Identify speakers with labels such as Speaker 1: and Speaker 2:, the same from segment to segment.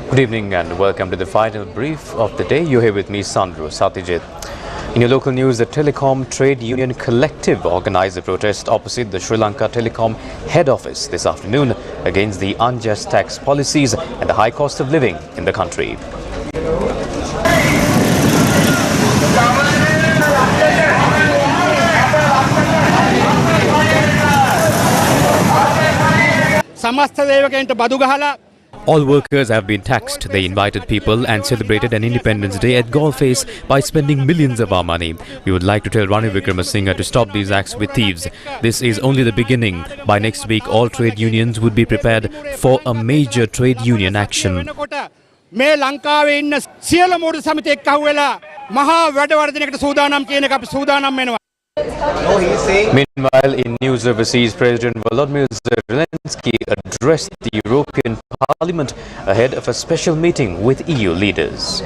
Speaker 1: Good evening and welcome to the final brief of the day. You're here with me, Sandro Satyajit. In your local news, the Telecom Trade Union Collective organized a protest opposite the Sri Lanka Telecom head office this afternoon against the unjust tax policies and the high cost of living in the country. All workers have been taxed. They invited people and celebrated an Independence Day at Golface by spending millions of our money. We would like to tell Ranil Wickremesinghe to stop these acts with thieves. This is only the beginning. By next week, all trade unions would be prepared for a major trade union action. Meanwhile, in news overseas, President Volodymyr Zelensky addressed the European Parliament ahead of a special meeting with EU leaders.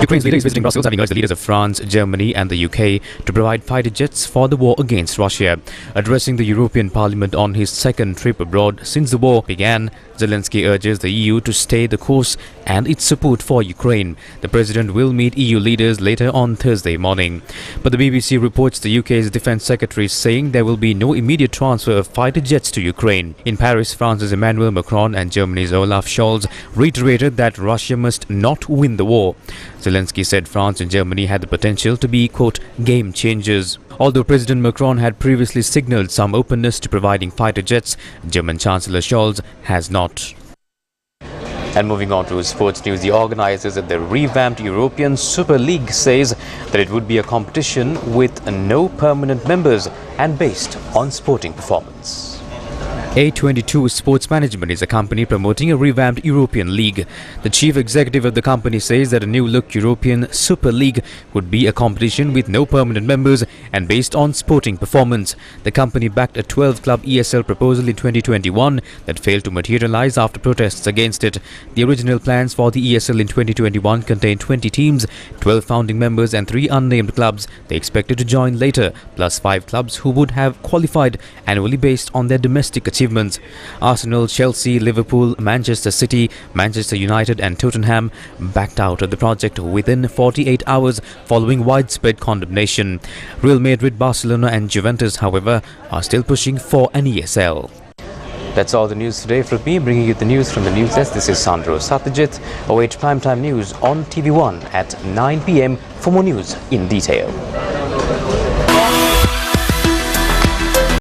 Speaker 1: Ukraine's leader is visiting Brussels, having urged the leaders of France, Germany and the UK to provide fighter jets for the war against Russia. Addressing the European Parliament on his second trip abroad since the war began, Zelensky urges the EU to stay the course and its support for Ukraine. The president will meet EU leaders later on Thursday morning. But the BBC reports the UK's Defence Secretary saying there will be no immediate transfer of fighter jets to Ukraine. In Paris, France's Emmanuel Macron and Germany's Olaf Scholz reiterated that Russia must not win the war. Zelensky said France and Germany had the potential to be, quote, game changers. Although President Macron had previously signalled some openness to providing fighter jets, German Chancellor Scholz has not. And moving on to sports news, the organisers of the revamped European Super League says that it would be a competition with no permanent members and based on sporting performance. A22 Sports Management is a company promoting a revamped European League. The chief executive of the company says that a new-look European Super League would be a competition with no permanent members and based on sporting performance. The company backed a 12-club ESL proposal in 2021 that failed to materialize after protests against it. The original plans for the ESL in 2021 contained 20 teams, 12 founding members and 3 unnamed clubs. They expected to join later, plus 5 clubs who would have qualified annually based on their domestic achievements. Arsenal, Chelsea, Liverpool, Manchester City, Manchester United and Tottenham backed out of the project within 48 hours following widespread condemnation. Real Madrid, Barcelona and Juventus, however, are still pushing for an ESL. That's all the news today from me, bringing you the news from the news desk. This is Sandro Satyajit. Await primetime news on TV1 at 9 p.m. for more news in detail.